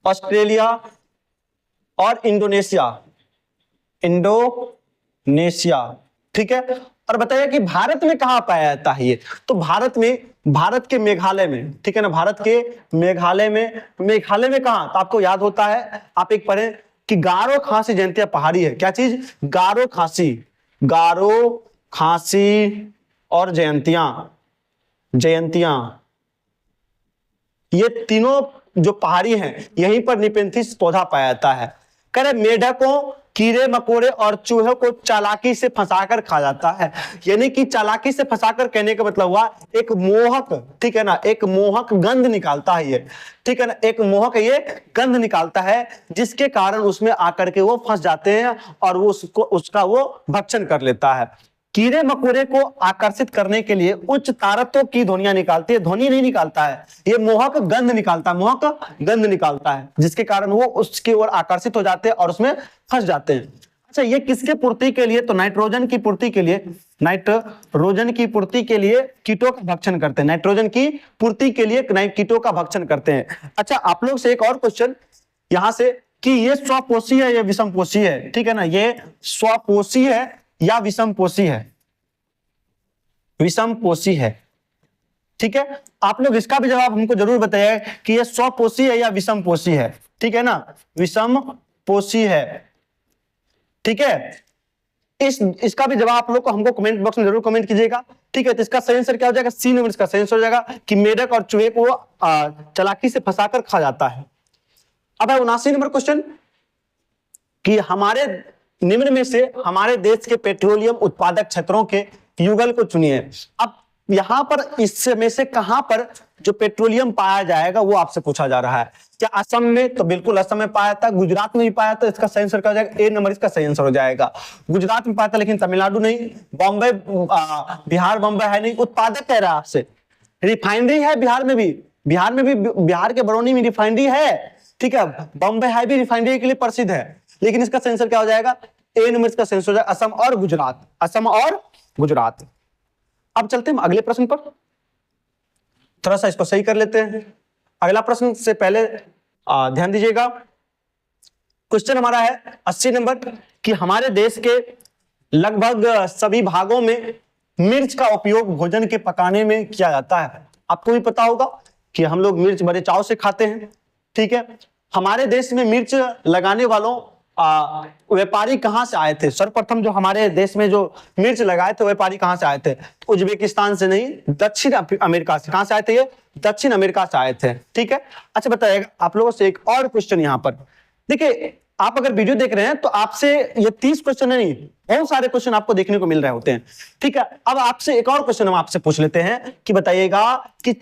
ऑस्ट्रेलिया और इंडोनेशिया, ठीक है। और बताइए कि भारत में कहां पाया जाता है ये? तो भारत के मेघालय में, ठीक है ना, भारत के मेघालय में कहां? तो आपको याद होता है, आप एक पढ़े कि गारो खासी जयंतिया पहाड़ी है। क्या चीज? गारो खासी और जयंतियां, ये तीनों जो पहाड़ी हैं, यहीं पर निपेंथिस पौधा पाया जाता है। कह रहे मेढकों, कीड़े मकोड़े और चूहे को चालाकी से फंसाकर खा जाता है। यानी कि चालाकी से फंसाकर कहने का मतलब हुआ एक मोहक, ठीक है ना, एक मोहक गंध निकालता है ये, ठीक है ना, एक मोहक ये गंध निकालता है, जिसके कारण उसमें आकर के वो फंस जाते हैं और वो उसका वो भक्षण कर लेता है। कीड़े मकोड़े को आकर्षित करने के लिए उच्च तारत्व की ध्वनियां निकालती है, ध्वनि नहीं निकालता है, ये मोहक गंध निकालता है, जिसके कारण वो उसकी ओर आकर्षित हो जाते हैं और उसमें फंस जाते हैं। अच्छा, ये किसके पूर्ति के लिए? तो नाइट्रोजन की पूर्ति के लिए कीटों का भक्षण करते हैं। नाइट्रोजन की पूर्ति के लिए कीटों का भक्षण करते हैं। अच्छा, आप लोग से एक और क्वेश्चन यहां से कि ये स्वपोषी है या विषमपोषी है, ठीक है ना, ये स्वपोषी है या विषमपोषी है, ठीक है। आप लोग इसका भी जवाब हमको जरूर बताइए कि ये स्वपोषी है या विषमपोषी है, ठीक है ना, विषमपोषी है, ठीक है। इसका भी जवाब आप लोग को हमको कमेंट बॉक्स में जरूर कमेंट कीजिएगा, ठीक है। तो इसका सही आंसर क्या हो जाएगा? सी नंबर इसका सही आंसर हो जाएगा कि मेढक और चूहे को चालाकी से फंसाकर खा जाता है। अब है 79 नंबर क्वेश्चन कि हमारे निम्न में से हमारे देश के पेट्रोलियम उत्पादक क्षेत्रों के युगल को चुनिए। अब यहां पर इसमें से कहां पर जो पेट्रोलियम पाया जाएगा वो आपसे पूछा जा रहा है। क्या असम में? तो बिल्कुल असम में पाया था, गुजरात में भी पाया था, इसका सही आंसर क्या हो जाएगा? ए नंबर इसका सही आंसर हो जाएगा। गुजरात में पाया था लेकिन तमिलनाडु नहीं, बॉम्बे बिहार बॉम्बे है नहीं। उत्पादक कह रहा है आपसे, रिफाइनरी है बिहार में भी, बिहार के बरौनी में रिफाइनरी है, ठीक है। बॉम्बे है भी रिफाइनरी के लिए प्रसिद्ध है, लेकिन इसका सही आंसर क्या हो जाएगा? ए नंबर इसका सही आंसर हो जाएगा असम और गुजरात। अब चलते हैं अगले प्रश्न पर, थोड़ा सा इसको सही कर लेते हैं। अगला प्रश्न से पहले ध्यान दीजिएगा, क्वेश्चन हमारा है 80 नंबर कि हमारे देश के लगभग सभी भागों में मिर्च का उपयोग भोजन के पकाने में किया जाता है। आपको भी पता होगा कि हम लोग मिर्च बड़े चाव से खाते हैं, ठीक है। हमारे देश में मिर्च लगाने वालों व्यापारी कहां से आए थे? सर्वप्रथम जो हमारे देश में जो मिर्च लगाए थे व्यापारी कहां से आए थे? उज्बेकिस्तान से नहीं, दक्षिण अमेरिका से। कहां से आए थे ये? दक्षिण अमेरिका से आए थे, ठीक है। अच्छा, बताइएगा आप लोगों से एक और क्वेश्चन यहां पर। देखिए, आप अगर वीडियो देख रहे हैं तो आपसे ये 30 क्वेश्चन नहीं, बहुत सारे क्वेश्चन आपको देखने को मिल रहे होते हैं, ठीक है। अब आपसे एक और क्वेश्चन हम आपसे पूछ लेते हैं कि बताइएगा कि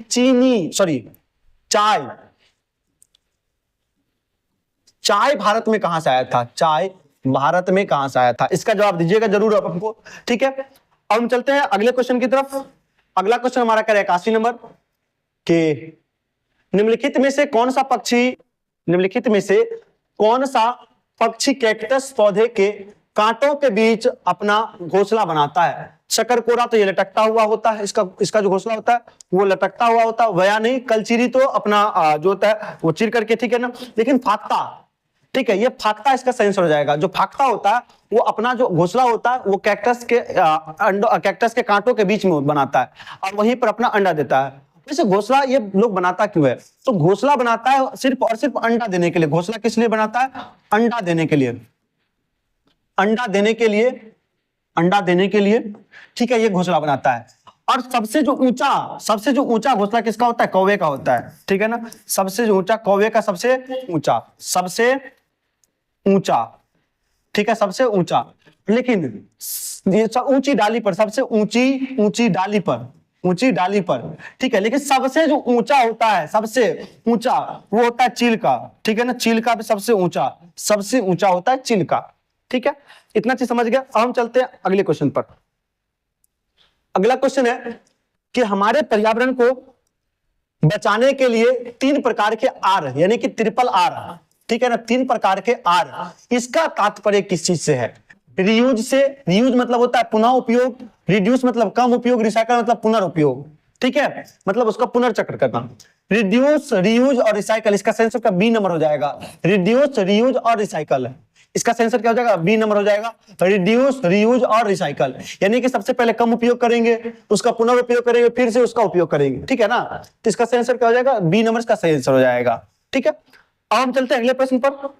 चाय भारत में कहां से आया था? चाय भारत में कहां से आया था? इसका जवाब दीजिएगा जरूर आप हमको, ठीक है। अब हम चलते हैं अगले क्वेश्चन की तरफ। अगला क्वेश्चन हमारा क्या है? 81 नंबर कि निम्नलिखित में से कौन सा पक्षी कैक्टस पौधे के कांटों के बीच अपना घोंसला बनाता है? शकरकोरा तो ये लटकता हुआ होता है, इसका जो घोंसला होता है वो लटकता हुआ होता है, वया नहीं। कलचीरी तो अपना जो होता है वो चिर करके, ठीक है ना। लेकिन फाख्ता, ठीक है, ये फाख्ता इसका सही आंसर हो जाएगा। जो फाख्ता होता है वो अपना जो घोंसला होता है वो कैक्टस के कांटों के बीच में बनाता है और वहीं पर अपना अंडा देता है। वैसे घोंसला ये लोग बनाता क्यों है? तो घोंसला बनाता है सिर्फ और सिर्फ अंडा देने के लिए। घोंसला किस लिए बनाता है? अंडा देने के लिए, ठीक है, ये घोंसला बनाता है। और सबसे जो ऊंचा घोंसला किसका होता है? कौवे का होता है, ठीक है ना। सबसे जो ऊंचा कौवे का सबसे ऊंचा, ठीक है, सबसे ऊंचा। लेकिन ऊंची डाली पर, सबसे ऊंची डाली पर, ठीक है। लेकिन सबसे जो ऊंचा होता है, सबसे ऊंचा वो होता है चील का, ठीक है ना। चील का भी सबसे ऊंचा होता है चील का, ठीक है। इतना चीज समझ गया। अब हम चलते हैं अगले क्वेश्चन पर। अगला क्वेश्चन है कि हमारे पर्यावरण को बचाने के लिए 3 प्रकार के आर, यानी कि ट्रिपल आर, ठीक है ना, 3 प्रकार के आर। इसका तात्पर्य किस चीज से है? रियूज से। रियूज मतलब होता है पुनः उपयोग, रिड्यूस मतलब कम उपयोग, रिसाइकल मतलब पुनर्उपयोग, ठीक है, मतलब उसका पुनर्चक्र करना। रिड्यूस, रियूज और रिसाइकल, इसका सेंसर का बी नंबर हो जाएगा। रिड्यूस, रियूज और रिसाइकल, इसका सेंसर क्या हो जाएगा? बी नंबर हो जाएगा। रिड्यूस, रियूज और रिसाइकल, यानी कि सबसे पहले कम उपयोग करेंगे, उसका पुनर्उपयोग करेंगे, फिर से उसका उपयोग करेंगे, ठीक है ना, तो इसका सेंसर क्या हो जाएगा? बी नंबर इसका सही आंसर हो जाएगा, ठीक है। अब हम चलते हैं अगले प्रश्न पर।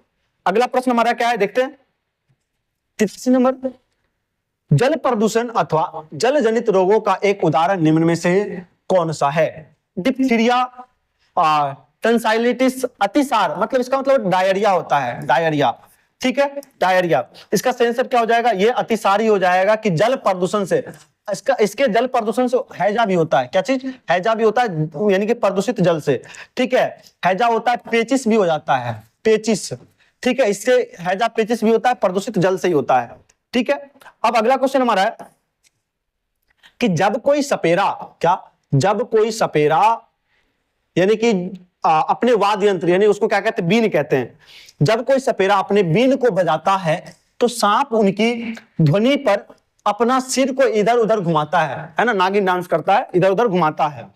अगला प्रश्न हमारा क्या है, देखते हैं 83 नंबर। जल प्रदूषण अथवा जल जनित रोगों का एक उदाहरण निम्न में से कौन सा है? डिप्थीरिया, टंसाइलिटिस, अतिसार, मतलब इसका मतलब डायरिया होता है, डायरिया, ठीक है, डायरिया। इसका सेंसर क्या हो जाएगा? ये अतिसार ही हो जाएगा कि जल प्रदूषण से, इसके जल प्रदूषण से हैजा भी होता है। क्या चीज? हैजा भी होता है, यानी कि प्रदूषित जल से, ठीक है, हैजा होता है, पेचिस भी हो जाता है, पेचिस, ठीक है, इससे हैजा पेचिस भी होता है, प्रदूषित जल से ही होता है, ठीक है। अब अगला क्वेश्चन हमारा है कि जब कोई सपेरा, क्या, जब कोई सपेरा यानी कि अपने वाद्य यंत्र, यानी उसको क्या कहते हैं? बीन कहते हैं। जब कोई सपेरा अपने बीन को बजाता है तो सांप उनकी ध्वनि पर अपना सिर को इधर उधर घुमाता है ना, नागिन डांस करता है, इधर उधर घुमाता है,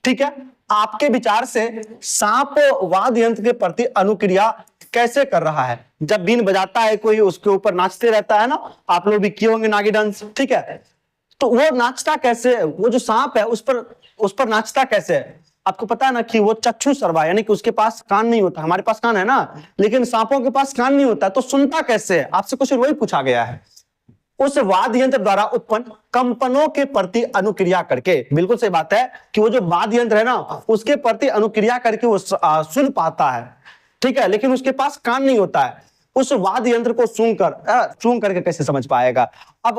ठीक है। आपके विचार से सांप वाद्य यंत्र के प्रति अनुक्रिया कैसे कर रहा है? जब बीन बजाता है कोई, उसके ऊपर नाचते रहता है ना, आप लोग भी किए होंगे नागिन डांस, ठीक है, तो वो नाचता कैसे है? वो जो सांप है उस पर नाचता कैसे है? आपको पता है ना कि वो चक्षु सर्वा, यानी कि उसके पास कान नहीं होता, हमारे पास कान है ना, लेकिन सांपों के पास कान नहीं होता, तो सुनता कैसे है? आपसे क्वेश्चन वही पूछा गया है। उस वाद्य यंत्र द्वारा उत्पन्न कंपनों के प्रति अनुक्रिया करके, बिल्कुल सही बात है कि वो जो वाद्य यंत्र है ना, उसके प्रति अनुक्रिया करके वो सुन पाता है, ठीक है, लेकिन उसके पास कान नहीं होता है। उस वाद्य यंत्र को सूंघ करके कैसे समझ पाएगा? अब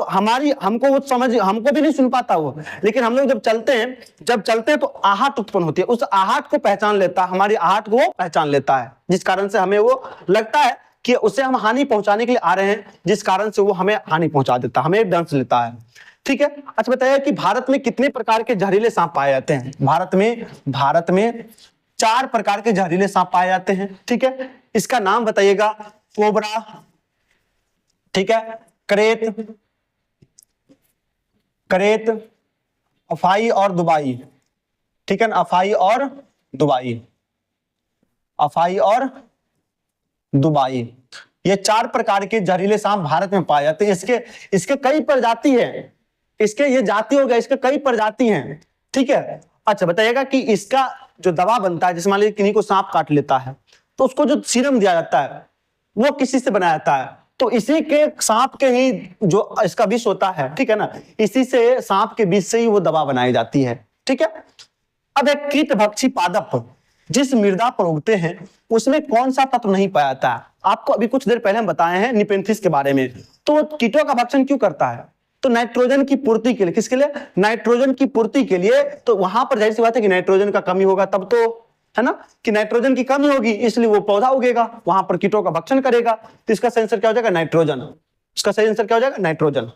हमको वो समझ, हमको भी नहीं सुन पाता वो, लेकिन हम लोग जब चलते हैं तो आहट उत्पन्न होती है, उस आहट को पहचान लेता है, हमारी आहट को वो पहचान लेता है, जिस कारण से हमें वो लगता है कि उसे हम हानि पहुंचाने के लिए आ रहे हैं, जिस कारण से वो हमें हानि पहुंचा देता है, हमें डंस लेता है, ठीक है। अच्छा बताइए कि भारत में कितने प्रकार के जहरीले सांप पाए जाते हैं? भारत में 4 प्रकार के जहरीले सांप पाए जाते हैं, ठीक है। इसका नाम बताइएगा। कोबरा, ठीक है, करेत, अफाई और दुबाई, ठीक है ना, अफाई और दुबाई, ये 4 प्रकार के जहरीले सांप भारत में पाए जाते हैं। इसके कई प्रजाति हैं, इसके ये जाति हो गया, इसके कई प्रजाति हैं, ठीक है। अच्छा बताइएगा कि इसका जो दवा बनता है, जैसे मान लीजिए किन्हीं को सांप काट लेता है तो उसको जो सीरम दिया जाता है वो किसी से बनाया जाता है? तो इसी के सांप के ही जो इसका विष होता है, ठीक है ना, इसी से सांप के विष से ही वो दवा बनाई जाती है, ठीक है। अब एक कीटभक्षी पादप जिस मृदा पर उगते हैं उसमें कौन सा तत्व नहीं पाया जाता है? आपको अभी कुछ देर पहले हम बताए हैं निपेंथिस के बारे में। तो कीटों का भक्षण क्यों करता है? तो नाइट्रोजन की पूर्ति के लिए। किसके लिए? नाइट्रोजन की पूर्ति के लिए। तो वहां पर जाहिर सी बात है कि नाइट्रोजन का कमी होगा, तब तो है ना कि नाइट्रोजन की कमी होगी, इसलिए वो पौधा उगेगा, वहां पर कीटों का भक्षण करेगा, तो इसका सेंसर क्या हो जाएगा? नाइट्रोजन। इसका सही आंसर क्या हो जाएगा? नाइट्रोजन।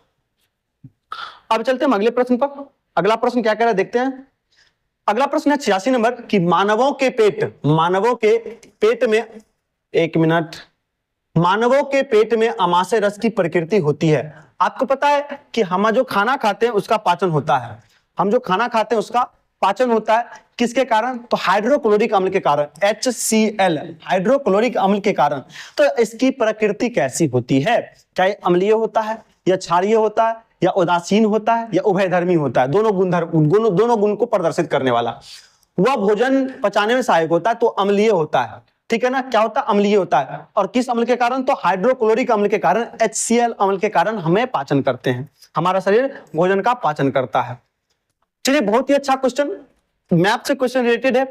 अब चलते हैं अगले प्रश्न पर। अगला प्रश्न क्या कह रहा है देखते हैं। अगला प्रश्न है 86 नंबर कि मानवों के पेट में, एक मिनट, मानवों के पेट में अमाशय रस की प्रकृति होती है। आपको पता है कि हम जो खाना खाते हैं उसका पाचन होता है, हम जो खाना खाते हैं उसका पाचन होता है, किसके कारण? तो हाइड्रोक्लोरिक अम्ल के कारण, HCl, हाइड्रोक्लोरिक अम्ल के कारण। तो इसकी प्रकृति कैसी होती है? क्या ये अम्लीय होता है या क्षारीय होता है या उदासीन होता है या उभयधर्मी होता है? दोनों गुण को प्रदर्शित करने वाला। वह भोजन पचाने में सहायक होता है तो अम्लीय होता है, ठीक है ना। क्या होता है? अम्लीय होता है। और किस अम्ल के कारण? तो हाइड्रोक्लोरिक अम्ल के कारण, HCl अम्ल के कारण हमें पाचन करते हैं, हमारा शरीर भोजन का पाचन करता है। चलिए, बहुत ही अच्छा क्वेश्चन, मैप से क्वेश्चन रिलेटेड है।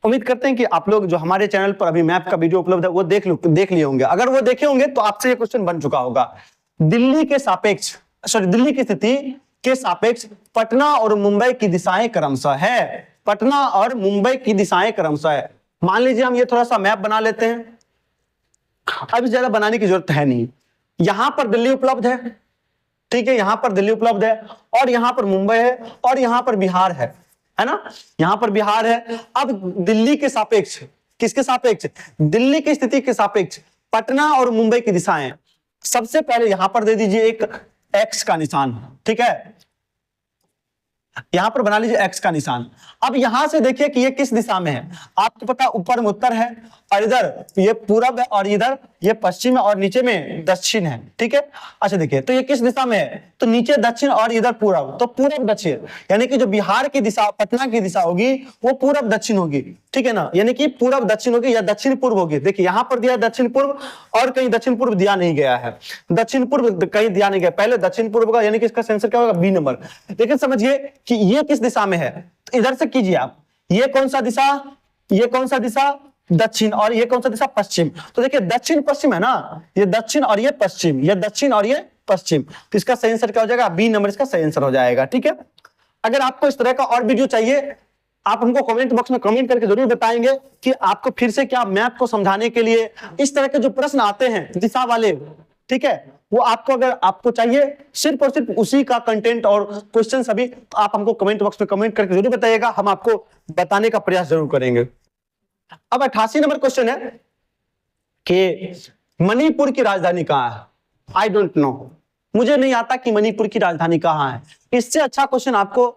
उम्मीद करते हैं कि आप लोग जो हमारे चैनल पर अभी मैप का वीडियो उपलब्ध है वो देख लिए होंगे। अगर वो देखे होंगे तो आपसे ये क्वेश्चन बन चुका होगा। दिल्ली की स्थिति के सापेक्ष पटना और मुंबई की दिशाएं क्रमशः है। पटना और मुंबई की दिशाएं क्रमशः है। मान लीजिए हम ये थोड़ा सा मैप बना लेते हैं, अब ज्यादा बनाने की जरूरत है नहीं। यहां पर दिल्ली उपलब्ध है, ठीक है, यहां पर दिल्ली उपलब्ध है, और यहां पर मुंबई है, और यहां पर बिहार है ना, यहां पर बिहार है। अब दिल्ली के सापेक्ष किसके सापेक्ष? दिल्ली की स्थिति के सापेक्ष पटना और मुंबई की दिशाएं। सबसे पहले यहां पर दे दीजिए एक एक्स का निशान, ठीक है, यहां पर बना लीजिए एक्स का निशान। अब यहां से देखिए कि ये किस दिशा में है, आपको पता ऊपर में उत्तर है और इधर ये पूरब है और इधर ये पश्चिम है और नीचे में दक्षिण है, ठीक है। अच्छा देखिए तो ये किस दिशा में है, तो नीचे दक्षिण और इधर पूरब, तो पूरब दक्षिण, यानी कि जो बिहार की दिशा पटना की दिशा होगी वो पूरब दक्षिण होगी, ठीक है ना, यानी कि पूरब दक्षिण होगी या दक्षिण पूर्व होगी। देखिए यहां पर दिया दक्षिण पूर्व और कहीं दक्षिण पूर्व दिया नहीं गया है, दक्षिण पूर्व कहीं दिया नहीं गया, पहले दक्षिण पूर्व का, यानी कि इसका आंसर क्या होगा? B number. लेकिन समझिए कि ये किस दिशा में है, तो इधर से कीजिए आप, ये कौन सा दिशा, ये कौन सा दिशा? दक्षिण, और ये कौन सा दिशा? पश्चिम। तो देखिए दक्षिण पश्चिम है ना, ये दक्षिण और ये पश्चिम, ये दक्षिण और ये पश्चिम, तो इसका सही आंसर क्या हो जाएगा? बी नंबर इसका सही आंसर हो जाएगा, ठीक है। अगर आपको इस तरह का और वीडियो चाहिए आप हमको कमेंट बॉक्स में कमेंट करके जरूर बताएंगे कि आपको फिर से क्या मैप को समझाने के लिए इस तरह के जो प्रश्न आते हैं दिशा वाले, ठीक है, वो आपको अगर आपको चाहिए सिर्फ और सिर्फ उसी का कंटेंट और क्वेश्चन सभी, तो आप हमको कमेंट बॉक्स में कमेंट करके जरूर बताइएगा, हम आपको बताने का प्रयास जरूर करेंगे। अब 88 नंबर क्वेश्चन है कि मणिपुर की राजधानी कहां है? आई डोंट नो, मुझे नहीं आता कि मणिपुर की राजधानी कहां है। इससे अच्छा क्वेश्चन आपको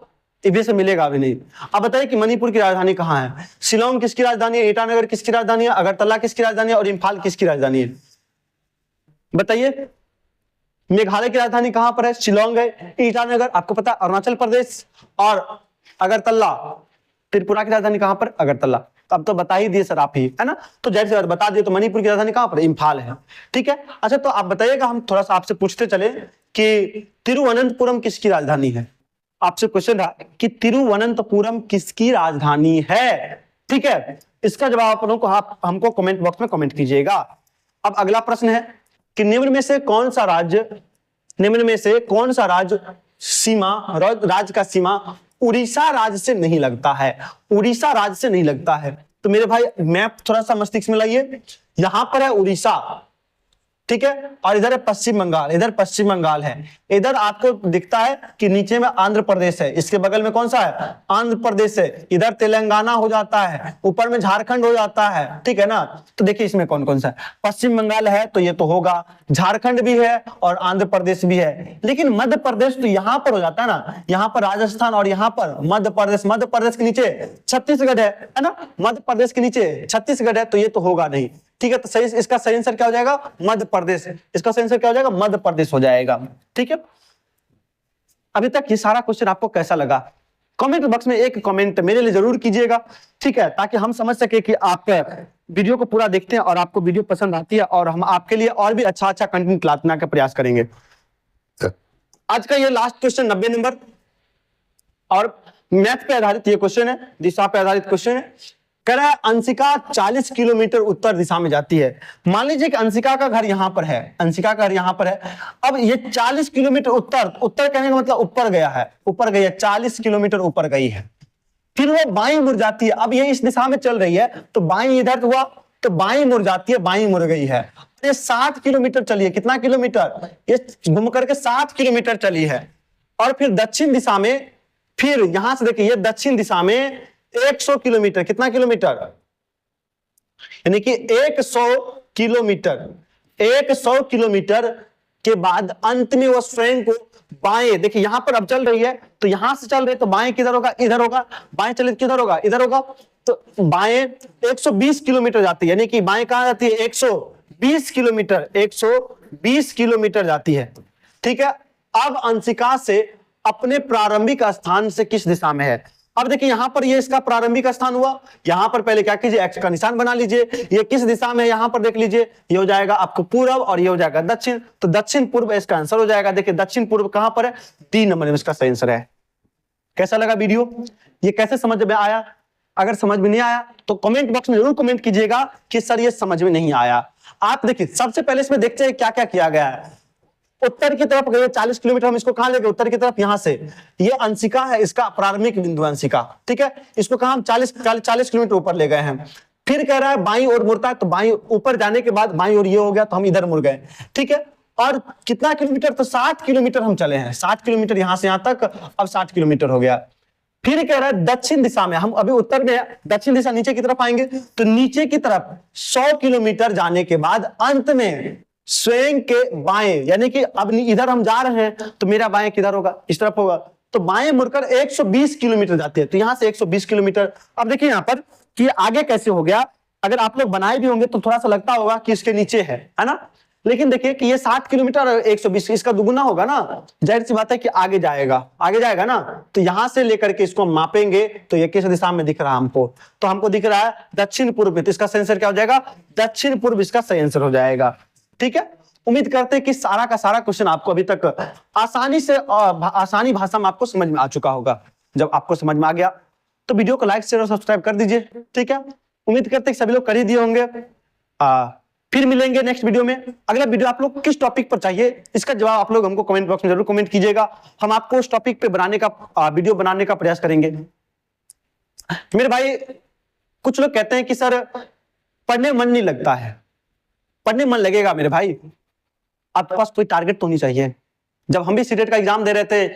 ईबी से मिलेगा भी नहीं। अब बताइए कि मणिपुर की राजधानी कहां है? शिलोंग किसकी राजधानी है? ईटानगर किसकी राजधानी है? अगरतला किसकी राजधानी है? और इम्फाल किसकी राजधानी है? बताइए। मेघालय की राजधानी कहां पर है? शिलोंग है, ईटानगर आपको पता अरुणाचल प्रदेश, और अगरतला त्रिपुरा की राजधानी कहां पर? अगरतला। अब तो बता ही दिए सर आप ही, है ना, तो जाहिर सी बात बता दिए, तो मणिपुर की राजधानी कहां पर? इम्फाल है, ठीक है। अच्छा तो आप बताइएगा, हम थोड़ा सा आपसे पूछते चले कि तिरुवनंतपुरम किसकी राजधानी है? आपसे क्वेश्चन था कि तिरुवनंतपुरम किसकी राजधानी है, ठीक है। इसका जवाब आप हमको कमेंट बॉक्स में कमेंट कीजिएगा। अब अगला प्रश्न है कि निम्न में से कौन सा राज्य सीमा, राज्य का सीमा उड़ीसा राज्य से नहीं लगता है? उड़ीसा राज्य से नहीं लगता है, तो मेरे भाई मैप थोड़ा सा मस्तिष्क में लाइए। यहां पर है उड़ीसा, ठीक है, और इधर है पश्चिम बंगाल, इधर पश्चिम बंगाल है, इधर आपको दिखता है कि नीचे में आंध्र प्रदेश है, इसके बगल में कौन सा है? आंध्र प्रदेश है, इधर तेलंगाना हो जाता है, ऊपर में झारखंड हो जाता है, ठीक है ना। तो देखिए इसमें कौन कौन सा है, पश्चिम बंगाल है तो ये तो होगा, झारखंड भी है और आंध्र प्रदेश भी है, लेकिन मध्य प्रदेश तो यहां पर हो जाता है ना, यहां पर राजस्थान और यहां पर मध्य प्रदेश के नीचे छत्तीसगढ़ है ना, मध्य प्रदेश के नीचे छत्तीसगढ़ है, तो ये तो होगा नहीं, ठीक है। तो सही, इसका सही आंसर क्या हो जाएगा? मध्य प्रदेश। इसका सही आंसर क्या हो जाएगा? मध्य प्रदेश हो जाएगा, ठीक है। अभी तक ये सारा क्वेश्चन आपको कैसा लगा? कमेंट बॉक्स में एक कमेंट मेरे लिए जरूर कीजिएगा, ठीक है, ताकि हम समझ सके कि आप वीडियो को पूरा देखते हैं और आपको वीडियो पसंद आती है, और हम आपके लिए और भी अच्छा अच्छा कंटेंट लाने का प्रयास करेंगे। आज का ये लास्ट क्वेश्चन 90 नंबर, और मैथ पे आधारित ये क्वेश्चन है, दिशा पे आधारित क्वेश्चन है। कह रहा है अंशिका 40 किलोमीटर उत्तर दिशा में जाती है। मान लीजिए कि अंशिका का घर यहां पर है, अंशिका का घर यहां पर है। अब ये 40 किलोमीटर उत्तर कहने का मतलब ऊपर गया है, ऊपर गई है, 40 किलोमीटर ऊपर गई है, फिर वो बाईं मुड़ जाती है। अब ये इस दिशा में चल रही है, तो बाईं इधर हुआ तो बाईं मुड़ जाती है, बाईं मुड़ गई है। ये 7 किलोमीटर चली है, कितना किलोमीटर? ये घूम करके 7 किलोमीटर चली है, और फिर दक्षिण दिशा में, फिर यहां से देखिए ये दक्षिण दिशा में 100 किलोमीटर, कितना किलोमीटर? यानी कि 100 किलोमीटर, 100 किलोमीटर के बाद अंत में वो स्वयं को बाएं, देखिए यहां पर अब चल रही है, तो यहां से चल रही है तो बाएं किधर होगा? इधर होगा। बाएं चले किधर होगा? इधर होगा। तो बाएं 120 किलोमीटर जाती है, यानी कि बाएं कहां जाती है? 120 किलोमीटर, 120 किलोमीटर जाती है, ठीक है। अब अंशिका से अपने प्रारंभिक स्थान से किस दिशा में है? अब देखिए यहां पर ये इसका प्रारंभिक स्थान हुआ, यहां पर पहले क्या कीजिए? एक्स का निशान बना लीजिए। ये किस दिशा में है? यहां पर देख लीजिए, ये हो जाएगा आपको पूर्व और ये हो जाएगा दक्षिण, तो दक्षिण पूर्व इसका आंसर हो जाएगा। देखिए दक्षिण पूर्व कहां पर है? 3 नंबर में इसका सही आंसर है। कैसा लगा वीडियो? ये कैसे समझ में आया? अगर समझ में नहीं आया तो कमेंट बॉक्स में जरूर कमेंट कीजिएगा कि सर ये समझ में नहीं आया। आप देखिए सबसे पहले इसमें देखते हैं क्या क्या किया गया है। उत्तर की तरफ गए 40 किलोमीटर, हम इसको कहां ले गए? उत्तर की तरफ। यहां से ये अंशिका है, इसका प्रारंभिक बिंदु अंशिका, ठीक है। इसको कहां हम 40 किलोमीटर ऊपर ले गए हैं। फिर कह रहा है बाईं ओर मुड़ता है, तो बाईं ऊपर जाने के बाद बाईं ओर ये हो गया, तो हम इधर मुड़ गए, ठीक है। और कितना किलोमीटर? तो 7 किलोमीटर हम चले हैं, 7 किलोमीटर यहां से यहां तक, अब 60 किलोमीटर हो गया। फिर कह रहा है दक्षिण दिशा में, हम अभी उत्तर में है, दक्षिण दिशा नीचे की तरफ आएंगे तो नीचे की तरफ 100 किलोमीटर जाने के बाद अंत में स्वयं के बाएं, यानी कि अब इधर हम जा रहे हैं तो मेरा बाएं किधर होगा, इस तरफ होगा, तो बाएं मुड़कर 120 किलोमीटर जाते हैं। तो यहां से 120 किलोमीटर। अब देखिए यहां पर कि आगे कैसे हो गया, अगर आप लोग बनाए भी होंगे तो थोड़ा सा लगता होगा कि इसके नीचे है ना, लेकिन देखिए कि ये 60 किलोमीटर और 120, इसका दुगुना होगा ना, जाहिर सी बात है कि आगे जाएगा ना। तो यहां से लेकर के इसको मापेंगे तो ये किस दिशा में दिख रहा है हमको, तो हमको दिख रहा है दक्षिण पूर्व में, तो इसका सही आंसर क्या हो जाएगा, दक्षिण पूर्व इसका सही आंसर हो जाएगा। ठीक है, उम्मीद करते हैं कि सारा का सारा क्वेश्चन आपको अभी तक आसानी भाषा में आपको समझ में आ चुका होगा। जब आपको समझ में आ गया तो वीडियो को लाइक शेयर और सब्सक्राइब कर दीजिए। ठीक है, उम्मीद करते हैं कि सभी लोग कर ही दिए होंगे। फिर मिलेंगे नेक्स्ट वीडियो में। अगला वीडियो आप लोग किस टॉपिक पर चाहिए, इसका जवाब आप लोग हमको कमेंट बॉक्स में जरूर कमेंट कीजिएगा। हम आपको उस टॉपिक पे बनाने का वीडियो बनाने का प्रयास करेंगे। मेरे भाई, कुछ लोग कहते हैं कि सर पढ़ने मन नहीं लगता है। पढ़ने मन लगेगा मेरे भाई, आपके पास कोई टारगेट तो नहीं चाहिए। जब हम भी सीटेट का एग्जाम दे रहे थे,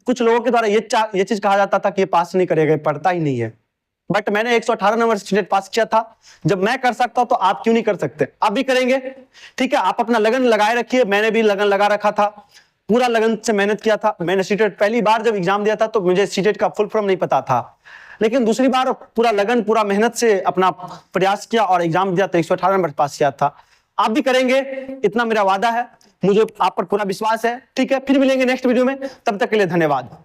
कुछ लोगों के द्वारा ये चीज कहा जाता था कि ये पास नहीं करेगा, पढ़ता ही नहीं है। बट मैंने 118 नंबर से सीटेट पास किया था। जब मैं कर सकता हूं तो आप क्यों नहीं कर सकते, आप भी करेंगे। ठीक है, आप अपना लगन लगाए रखिए, मैंने भी लगन लगा रखा था, पूरा लगन से मेहनत किया था। मैंने सीटेट पहली बार जब एग्जाम दिया था तो मुझे सीटेट का फुल फॉर्म नहीं पता था, लेकिन दूसरी बार पूरा लगन पूरा मेहनत से अपना प्रयास किया और एग्जाम दिया तो 118 नंबर पास किया था। आप भी करेंगे, इतना मेरा वादा है, मुझे आप पर पूरा विश्वास है। ठीक है, फिर मिलेंगे नेक्स्ट वीडियो में, तब तक के लिए धन्यवाद।